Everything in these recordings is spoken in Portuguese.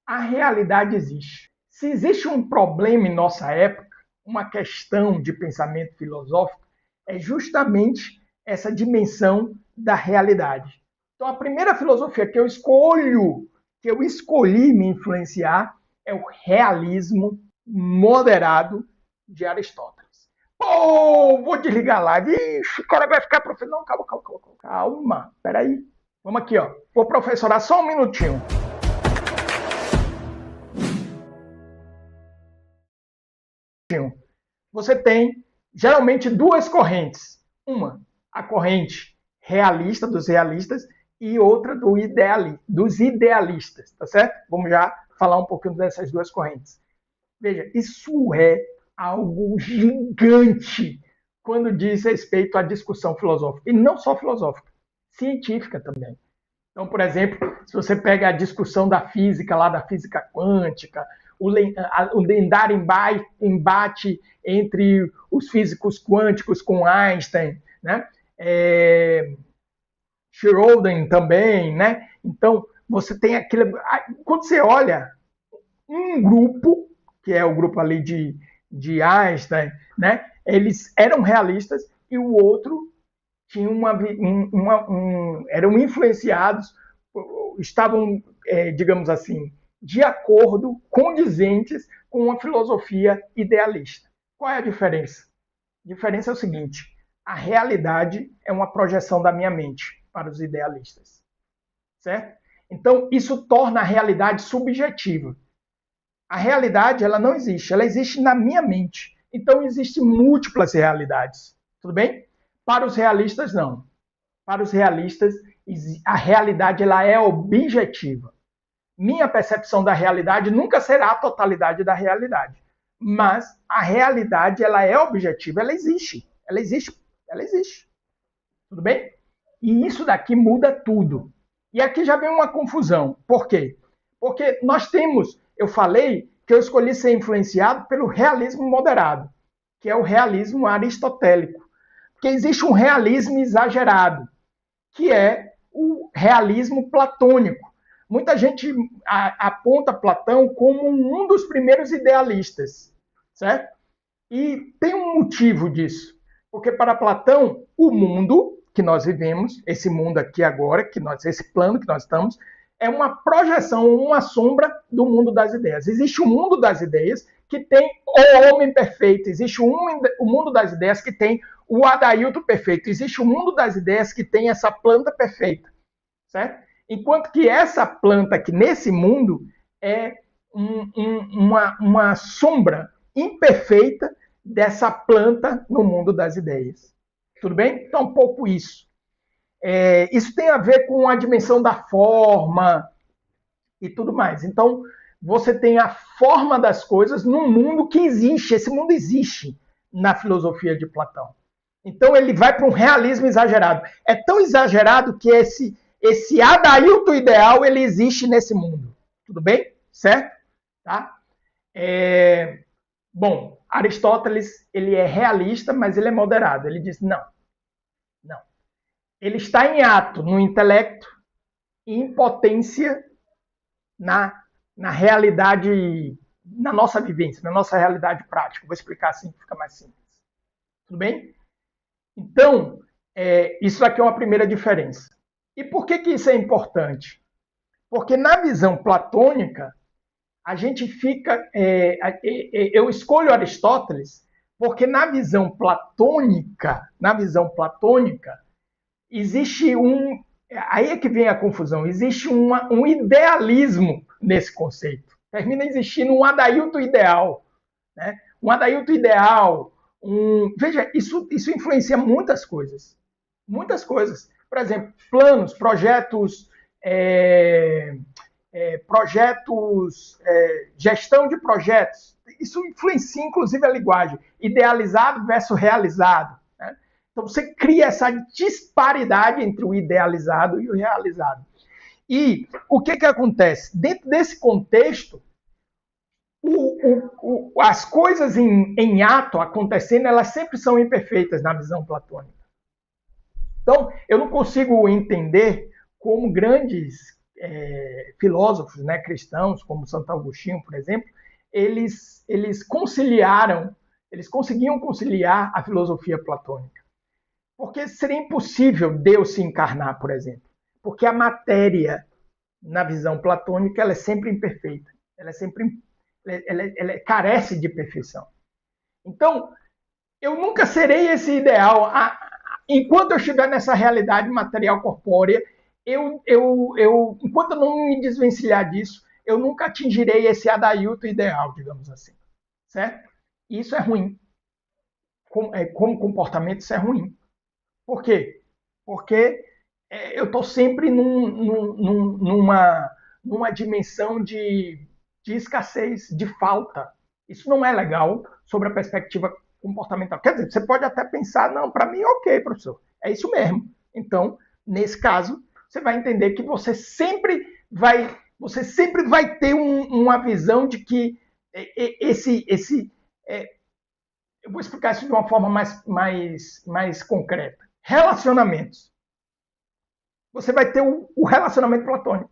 A realidade existe. Se existe um problema em nossa época, uma questão de pensamento filosófico, é justamente essa dimensão da realidade. Então, a primeira filosofia que eu escolhi me influenciar, é o realismo moderado de Aristóteles. Pô, vou desligar a live. Ixi, o cara vai ficar professor. Não, calma. Peraí. Vamos aqui, ó. Vou professorar só um minutinho. Você tem geralmente duas correntes. Uma, a corrente realista, dos realistas, e outra dos idealistas, tá certo? Vamos já falar um pouquinho dessas duas correntes. Veja, isso é algo gigante quando diz respeito à discussão filosófica. E não só filosófica, científica também. Então, por exemplo, se você pega a discussão da física, lá da física quântica, o lendário embate entre os físicos quânticos com Einstein, né? Schrödinger também, né? Então, você tem aquele... Quando você olha um grupo, que é o grupo ali de Einstein, né? Eles eram realistas e o outro tinha eram influenciados, estavam, digamos assim, de acordo, condizentes com uma filosofia idealista. Qual é a diferença? A diferença é o seguinte: a realidade é uma projeção da minha mente para os idealistas, certo? Então, isso torna a realidade subjetiva. A realidade, ela não existe, ela existe na minha mente. Então, existem múltiplas realidades, tudo bem? Para os realistas, não. Para os realistas, a realidade ela é objetiva. Minha percepção da realidade nunca será a totalidade da realidade. Mas a realidade ela é objetiva, ela existe. Ela existe. Ela existe. Tudo bem? E isso daqui muda tudo. E aqui já vem uma confusão. Por quê? Porque nós temos, eu falei que eu escolhi ser influenciado pelo realismo moderado, que é o realismo aristotélico. Porque existe um realismo exagerado, que é o realismo platônico. Muita gente aponta Platão como um dos primeiros idealistas, certo? E tem um motivo disso, porque para Platão, o mundo que nós vivemos, esse mundo aqui agora, esse plano que nós estamos, é uma projeção, uma sombra do mundo das ideias. Existe o mundo das ideias que tem o homem perfeito, existe o mundo das ideias que tem o Adailto perfeito, existe o mundo das ideias que tem essa planta perfeita, certo? Enquanto que essa planta aqui nesse mundo é uma sombra imperfeita dessa planta no mundo das ideias. Tudo bem? Então, um pouco isso. Isso tem a ver com a dimensão da forma e tudo mais. Então, você tem a forma das coisas num mundo que existe. Esse mundo existe na filosofia de Platão. Então, ele vai para um realismo exagerado. É tão exagerado que esse Adailto ideal ele existe nesse mundo. Tudo bem? Certo? Tá? Bom, Aristóteles ele é realista, mas ele é moderado. Ele diz, não. Ele está em ato no intelecto e em potência na realidade, na nossa vivência, na nossa realidade prática. Vou explicar assim que fica mais simples. Tudo bem? Então, isso aqui é uma primeira diferença. E por que isso é importante? Porque na visão platônica, a gente fica... eu escolho Aristóteles porque na visão platônica, existe um... Aí é que vem a confusão. Existe um idealismo nesse conceito. Termina existindo um Adailto ideal. Né? Um Adailto ideal. Veja, isso influencia muitas coisas. Muitas coisas. Por exemplo, planos, projetos, gestão de projetos. Isso influencia, inclusive, a linguagem. Idealizado versus realizado. Né? Então, você cria essa disparidade entre o idealizado e o realizado. E o que acontece? Dentro desse contexto, as coisas em ato acontecendo, elas sempre são imperfeitas na visão platônica. Então, eu não consigo entender como grandes filósofos, né, cristãos, como Santo Agostinho, por exemplo, eles conseguiam conciliar a filosofia platônica. Porque seria impossível Deus se encarnar, por exemplo. Porque a matéria, na visão platônica, ela é sempre imperfeita. Ela carece de perfeição. Então, eu nunca serei esse ideal. Enquanto eu estiver nessa realidade material corpórea, enquanto eu não me desvencilhar disso, eu nunca atingirei esse adailto ideal, digamos assim. Certo? E isso é ruim. Como comportamento, isso é ruim. Por quê? Porque eu estou sempre numa dimensão de escassez, de falta. Isso não é legal sobre a perspectiva comportamental. Quer dizer, você pode até pensar, não, para mim, ok, professor, é isso mesmo. Então, nesse caso, você vai entender que você sempre vai ter uma visão de que eu vou explicar isso de uma forma mais concreta. Relacionamentos. Você vai ter o relacionamento platônico.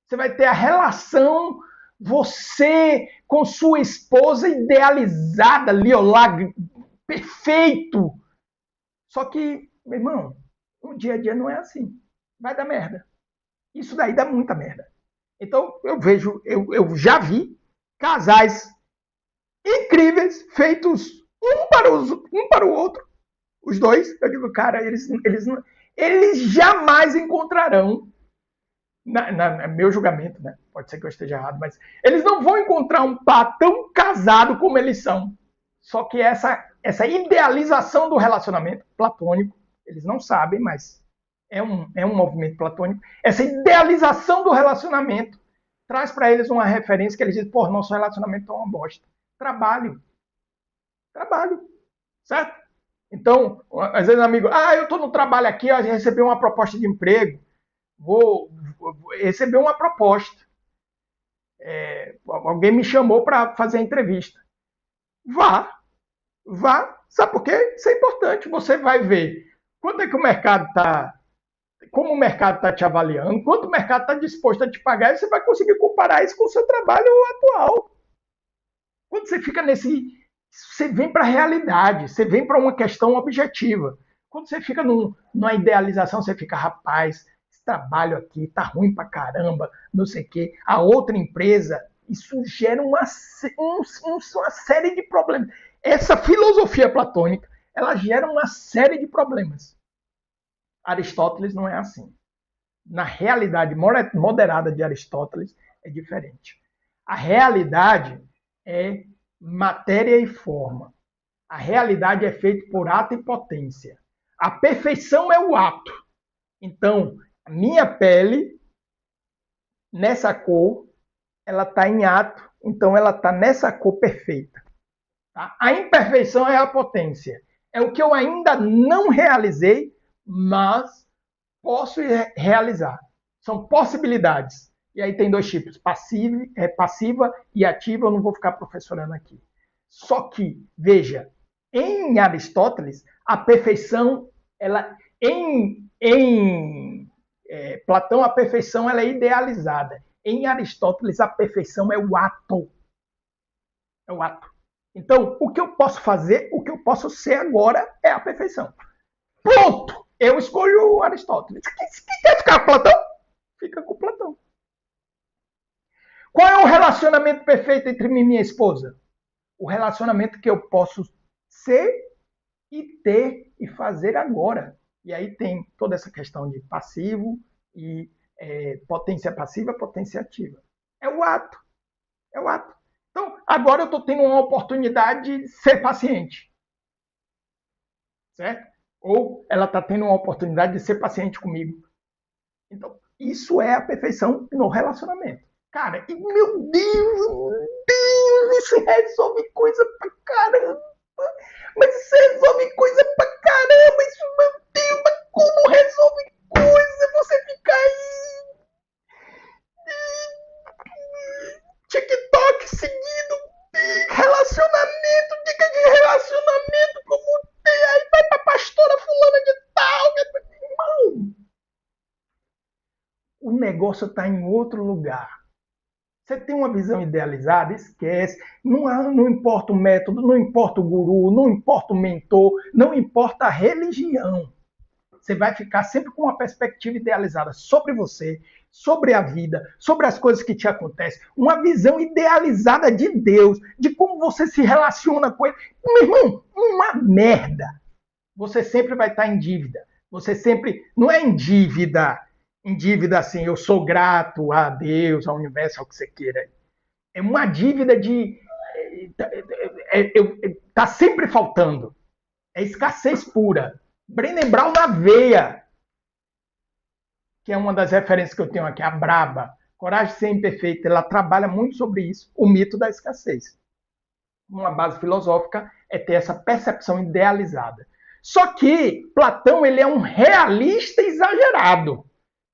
Você vai ter a relação, você com sua esposa idealizada, ali, ó, perfeito. Só que, meu irmão, o dia a dia não é assim. Vai dar merda. Isso daí dá muita merda. Então, eu já vi casais incríveis, feitos um para o outro, os dois. Eu digo, cara, eles jamais encontrarão, meu julgamento, né? Pode ser que eu esteja errado, mas eles não vão encontrar um par tão casado como eles são. Só que essa idealização do relacionamento platônico, eles não sabem, mas é um movimento platônico. Essa idealização do relacionamento traz para eles uma referência que eles dizem, pô, nosso relacionamento é uma bosta. Trabalho. Certo? Então, às vezes, amigo, eu estou no trabalho aqui, eu recebi uma proposta de emprego, vou receber uma proposta. Alguém me chamou para fazer a entrevista. Vá. Sabe por quê? Isso é importante. Você vai ver quanto é que o mercado está, como o mercado está te avaliando, quanto o mercado está disposto a te pagar, e você vai conseguir comparar isso com o seu trabalho atual. Quando você fica você vem para a realidade, você vem para uma questão objetiva. Quando você fica numa idealização, você fica, rapaz, esse trabalho aqui tá ruim pra caramba, não sei o quê. A outra empresa, isso gera uma série de problemas. Essa filosofia platônica, ela gera uma série de problemas. Aristóteles não é assim. Na realidade moderada de Aristóteles, é diferente. A realidade é matéria e forma. A realidade é feita por ato e potência. A perfeição é o ato. Então, a minha pele, nessa cor, ela está em ato, então ela está nessa cor perfeita. Tá? A imperfeição é a potência. É o que eu ainda não realizei, mas posso realizar. São possibilidades. E aí tem dois tipos, passiva e ativa, eu não vou ficar professorando aqui. Só que, veja, em Aristóteles, a perfeição, em Platão, a perfeição ela é idealizada. Em Aristóteles, a perfeição é o ato. É o ato. Então, o que eu posso fazer, o que eu posso ser agora é a perfeição. Ponto! Eu escolho Aristóteles. Quem quer ficar com Platão? Fica com Platão. Qual é o relacionamento perfeito entre mim e minha esposa? O relacionamento que eu posso ser e ter e fazer agora. E aí tem toda essa questão de passivo e potência passiva, potência ativa. É o ato. É o ato. Então, agora eu estou tendo uma oportunidade de ser paciente. Certo? Ou ela está tendo uma oportunidade de ser paciente comigo. Então, isso é a perfeição no relacionamento. Cara, e meu Deus, isso resolve coisa pra caramba. Mas isso resolve coisa pra caramba. Isso, meu Deus, mas como resolve coisa? Você fica aí. TikTok seguido. Relacionamento, dica de relacionamento, como tem. Aí vai pra pastora fulana de tal. Irmão, negócio está em outro lugar. Você tem uma visão idealizada, esquece. Não importa o método, não importa o guru, não importa o mentor, não importa a religião. Você vai ficar sempre com uma perspectiva idealizada sobre você, sobre a vida, sobre as coisas que te acontecem. Uma visão idealizada de Deus, de como você se relaciona com ele. Meu irmão, uma merda. Você sempre vai estar em dívida. Você sempre... Não é em dívida assim, eu sou grato a Deus, ao universo, ao que você queira. É uma dívida de... Tá sempre faltando. É escassez pura. Brené Brown na veia, que é uma das referências que eu tenho aqui, a Braba, Coragem de Ser Imperfeita, ela trabalha muito sobre isso, o mito da escassez. Uma base filosófica é ter essa percepção idealizada. Só que Platão, ele é um realista exagerado.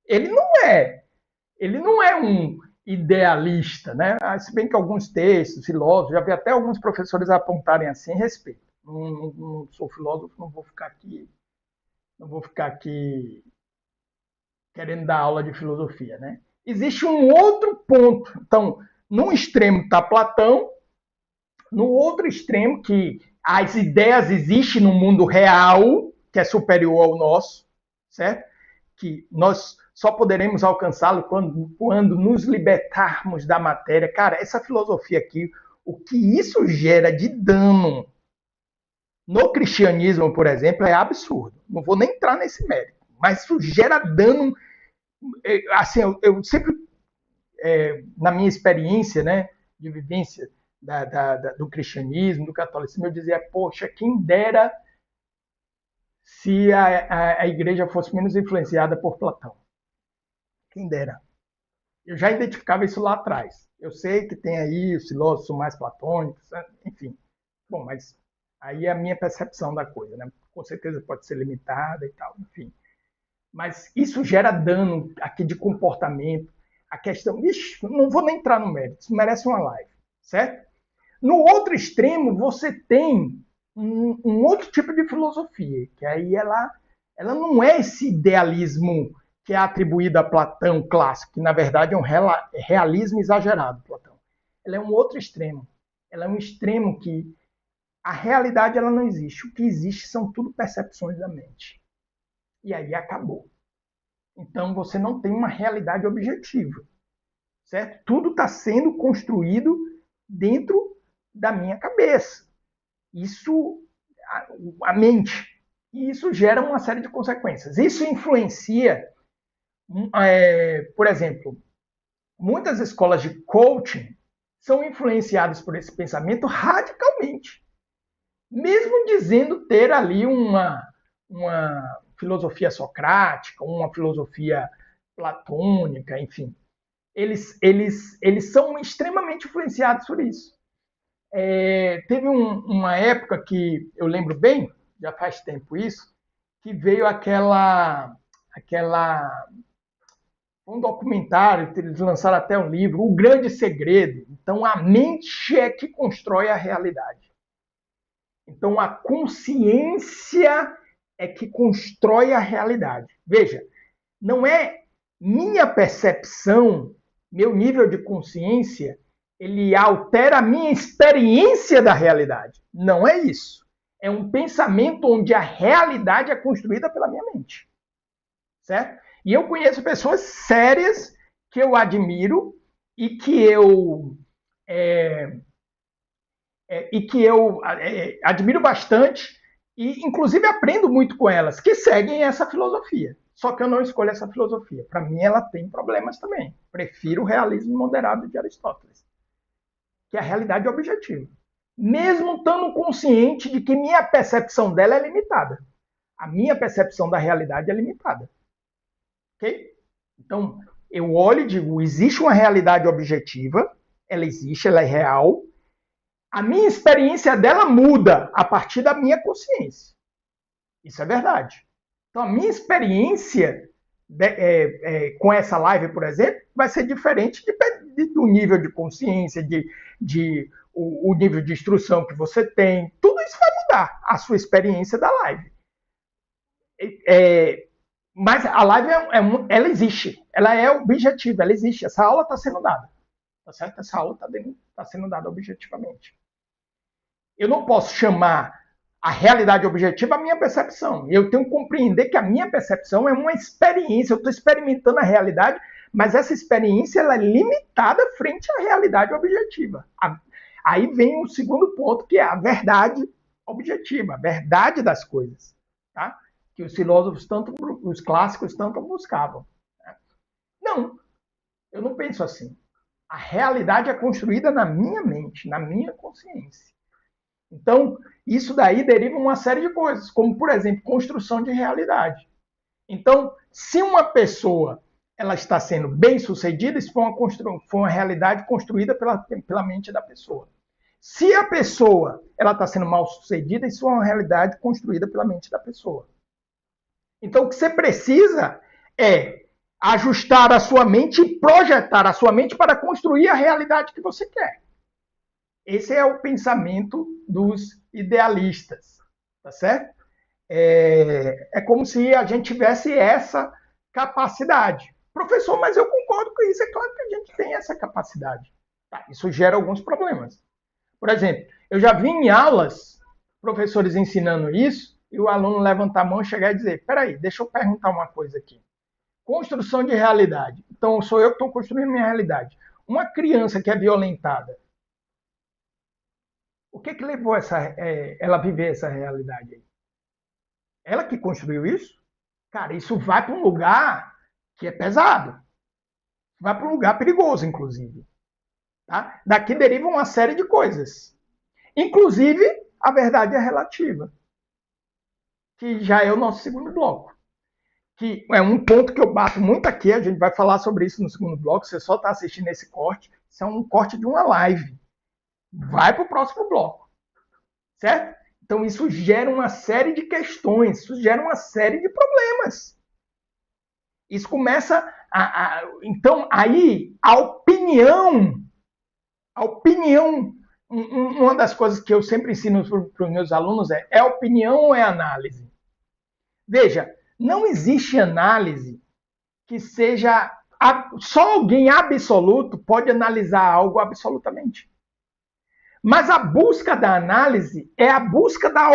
Ele não é um idealista, né? Se bem que alguns textos, filósofos, já vi até alguns professores apontarem assim, respeito. Não sou filósofo, não vou ficar aqui querendo dar aula de filosofia, né? Existe um outro ponto. Então, num extremo está Platão, no outro extremo, que as ideias existem no mundo real, que é superior ao nosso, certo? Que nós só poderemos alcançá-lo quando nos libertarmos da matéria. Cara, essa filosofia aqui, o que isso gera de dano no cristianismo, por exemplo, é absurdo. Não vou nem entrar nesse mérito, mas isso gera dano. Assim, eu sempre, na minha experiência, né, de vivência do cristianismo, do catolicismo, eu dizia, poxa, quem dera se a igreja fosse menos influenciada por Platão. Quem dera. Eu já identificava isso lá atrás. Eu sei que tem aí os filósofos mais platônicos, enfim. Bom, mas aí é a minha percepção da coisa, né? Com certeza pode ser limitada e tal, enfim. Mas isso gera dano aqui de comportamento. A questão... Ixi, não vou nem entrar no mérito, isso merece uma live, certo? No outro extremo, você tem um outro tipo de filosofia, que aí ela não é esse idealismo que é atribuído a Platão clássico, que na verdade é um realismo exagerado, Platão. Ela é um outro extremo. Ela é um extremo que a realidade ela não existe. O que existe são tudo percepções da mente. E aí acabou. Então você não tem uma realidade objetiva, certo? Tudo está sendo construído dentro da minha cabeça. Isso, a mente. E isso gera uma série de consequências. Isso influencia, por exemplo, muitas escolas de coaching são influenciadas por esse pensamento radicalmente. Mesmo dizendo ter ali uma filosofia socrática, uma filosofia platônica, enfim. Eles são extremamente influenciados por isso. Teve uma época que eu lembro bem, já faz tempo isso, que veio um documentário, eles lançaram até um livro, O Grande Segredo. Então, a mente é que constrói a realidade. Então, a consciência é que constrói a realidade. Veja, não é minha percepção, meu nível de consciência, ele altera a minha experiência da realidade. Não é isso. É um pensamento onde a realidade é construída pela minha mente. Certo? E eu conheço pessoas sérias que eu admiro e que eu admiro bastante e, inclusive, aprendo muito com elas, que seguem essa filosofia. Só que eu não escolho essa filosofia. Para mim, ela tem problemas também. Prefiro o realismo moderado de Aristóteles, que é a realidade objetiva. Mesmo estando consciente de que minha percepção dela é limitada. A minha percepção da realidade é limitada. Ok? Então, eu olho e digo, existe uma realidade objetiva, ela existe, ela é real. A minha experiência dela muda a partir da minha consciência. Isso é verdade. Então, a minha experiência com essa live, por exemplo, vai ser diferente do nível de consciência, o nível de instrução que você tem. Tudo isso vai mudar a sua experiência da live. Mas a live ela existe, ela é objetiva, ela existe. Essa aula está sendo dada, tá certo? Essa aula está sendo dada objetivamente. Eu não posso chamar a realidade objetiva a minha percepção. Eu tenho que compreender que a minha percepção é uma experiência. Eu estou experimentando a realidade, mas essa experiência ela é limitada frente à realidade objetiva. Aí vem o segundo ponto, que é a verdade objetiva, a verdade das coisas, tá? Que os filósofos, tanto os clássicos, tanto buscavam. Não, eu não penso assim. A realidade é construída na minha mente, na minha consciência. Então, isso daí deriva uma série de coisas, como, por exemplo, construção de realidade. Então, se uma pessoa ela está sendo bem-sucedida, isso foi uma realidade construída pela mente da pessoa. Se a pessoa ela está sendo mal-sucedida, isso é uma realidade construída pela mente da pessoa. Então, o que você precisa é ajustar a sua mente e projetar a sua mente para construir a realidade que você quer. Esse é o pensamento dos idealistas, tá certo? É como se a gente tivesse essa capacidade. Professor, mas eu concordo com isso, é claro que a gente tem essa capacidade. Tá, isso gera alguns problemas. Por exemplo, eu já vi em aulas professores ensinando isso e o aluno levantar a mão e chegar e dizer: peraí, deixa eu perguntar uma coisa aqui. Construção de realidade. Então, sou eu que estou construindo minha realidade. Uma criança que é violentada, o que levou ela a viver essa realidade aí? Ela que construiu isso? Cara, isso vai para um lugar que é pesado. Vai para um lugar perigoso, inclusive. Tá? Daqui deriva uma série de coisas. Inclusive, a verdade é relativa. Que já é o nosso segundo bloco. Que é um ponto que eu bato muito aqui, a gente vai falar sobre isso no segundo bloco, você só está assistindo esse corte, isso é um corte de uma live. Vai para o próximo bloco. Certo? Então isso gera uma série de questões, isso gera uma série de problemas. Isso começa então aí a opinião, uma das coisas que eu sempre ensino para os meus alunos é opinião ou é análise? Veja, não existe análise que seja só alguém absoluto pode analisar algo absolutamente. Mas a busca da análise é a busca da.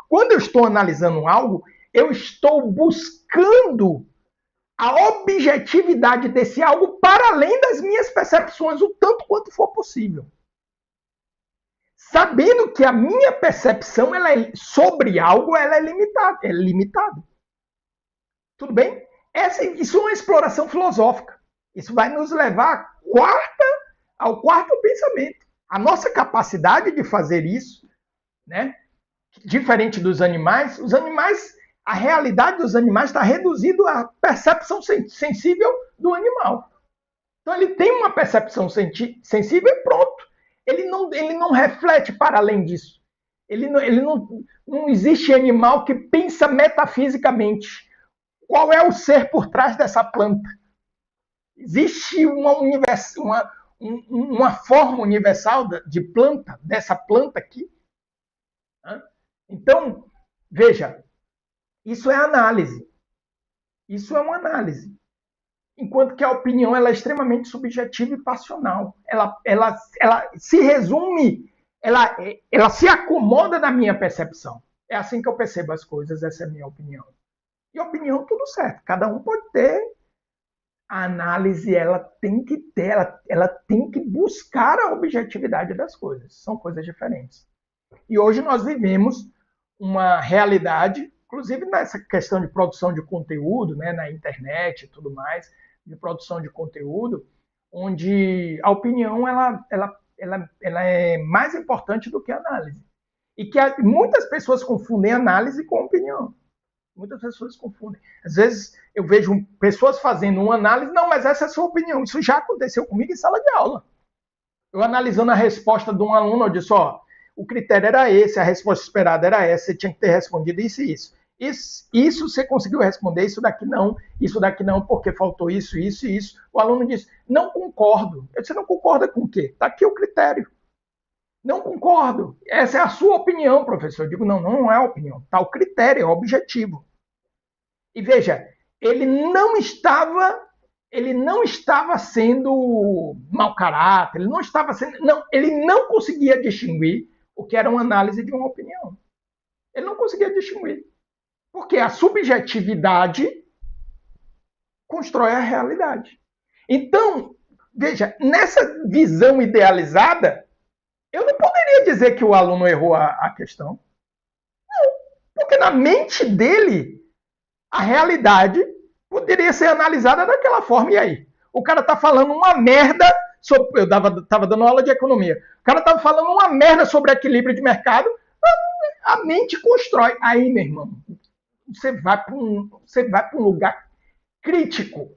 Quando eu estou analisando algo, eu estou buscando a objetividade desse algo para além das minhas percepções, o tanto quanto for possível. Sabendo que a minha percepção sobre algo ela é limitada. Tudo bem? Isso é uma exploração filosófica. Isso vai nos levar ao quarto pensamento. A nossa capacidade de fazer isso, né? Diferente dos animais, a realidade dos animais está reduzida à percepção sensível do animal. Então ele tem uma percepção sensível e pronto. Ele não reflete para além disso. Não existe animal que pensa metafisicamente. Qual é o ser por trás dessa planta? Existe uma forma universal de planta, dessa planta aqui? Então, veja, isso é análise. Isso é uma análise. Enquanto que a opinião ela é extremamente subjetiva e passional. Ela se resume, ela se acomoda na minha percepção. É assim que eu percebo as coisas, essa é a minha opinião. E opinião, tudo certo. Cada um pode ter. A análise, ela tem que ter, ela tem que buscar a objetividade das coisas. São coisas diferentes. E hoje nós vivemos uma realidade, inclusive nessa questão de produção de conteúdo, né, na internet e tudo mais, de produção de conteúdo, onde a opinião ela é mais importante do que a análise. E que muitas pessoas confundem análise com opinião. Muitas pessoas confundem. Às vezes eu vejo pessoas fazendo uma análise, não, mas essa é a sua opinião. Isso já aconteceu comigo em sala de aula. Eu analisando a resposta de um aluno, eu disse, ó, o critério era esse, a resposta esperada era essa, você tinha que ter respondido isso e isso. Isso você conseguiu responder, isso daqui não, porque faltou isso, isso e isso. O aluno disse, não concordo. Eu disse, não concorda com o quê? Está aqui o critério. Não concordo. Essa é a sua opinião, professor. Eu digo, não é a opinião. Está o critério, é o objetivo. E veja, ele não estava sendo mau caráter, ele não estava sendo, não, ele não conseguia distinguir o que era uma análise de uma opinião. Ele não conseguia distinguir. Porque a subjetividade constrói a realidade. Então, veja, nessa visão idealizada, eu não poderia dizer que o aluno errou a questão. Não, porque na mente dele, a realidade poderia ser analisada daquela forma. E aí? O cara tá falando uma merda sobre. Eu tava dando aula de economia. O cara tava falando uma merda sobre equilíbrio de mercado. A mente constrói. Aí, meu irmão, você vai para um lugar crítico.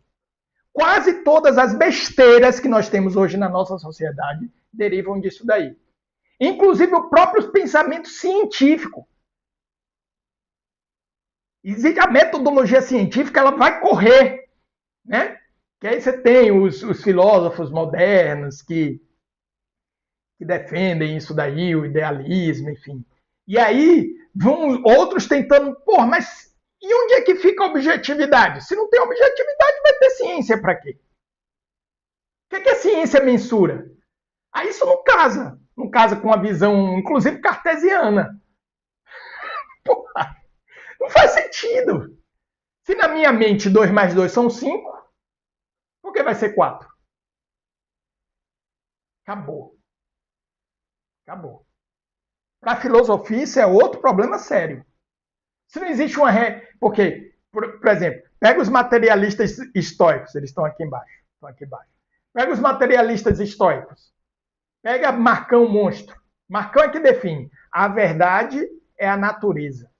Quase todas as besteiras que nós temos hoje na nossa sociedade derivam disso daí. Inclusive o próprio pensamento científico. Existe a metodologia científica, ela vai correr, né? Que aí você tem os filósofos modernos que defendem isso daí, o idealismo, enfim. E aí vão outros tentando, pô, mas e onde é que fica a objetividade? Se não tem objetividade, vai ter ciência para quê? O que a ciência mensura? Aí isso não casa. Não casa com a visão, inclusive, cartesiana. Porra, não faz sentido. Se na minha mente 2 mais 2 são 5, por que vai ser 4? Acabou. Acabou. Para a filosofia, isso é outro problema sério. Se não existe uma... Porque, por exemplo, pega os materialistas estoicos. Eles estão aqui embaixo. Estão aqui embaixo. Pega os materialistas estoicos. Pega Marcão Monstro. Marcão é que define. A verdade é a natureza.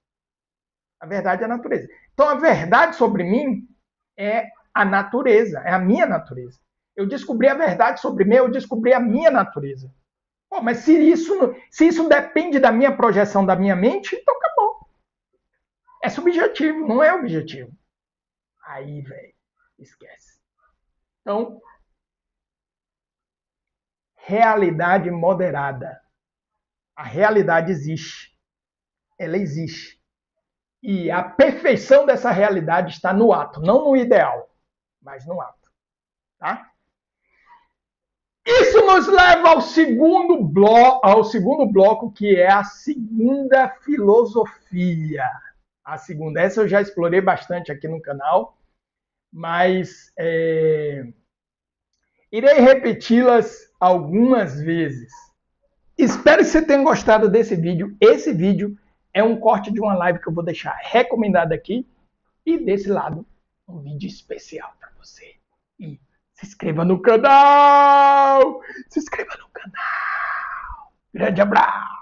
A verdade é a natureza. Então, a verdade sobre mim é a natureza. É a minha natureza. Eu descobri a verdade sobre mim, eu descobri a minha natureza. Pô, mas se isso depende da minha projeção, da minha mente, então acabou. É subjetivo, não é objetivo. Aí, velho, esquece. Então, realidade moderada. A realidade existe. Ela existe. E a perfeição dessa realidade está no ato, não no ideal, mas no ato. Tá? Isso nos leva ao segundo bloco, que é a segunda filosofia. A segunda, essa eu já explorei bastante aqui no canal, mas irei repeti-las algumas vezes. Espero que você tenha gostado desse vídeo. Esse vídeo é um corte de uma live que eu vou deixar recomendada aqui. E desse lado, um vídeo especial para você. E se inscreva no canal! Se inscreva no canal! Grande abraço!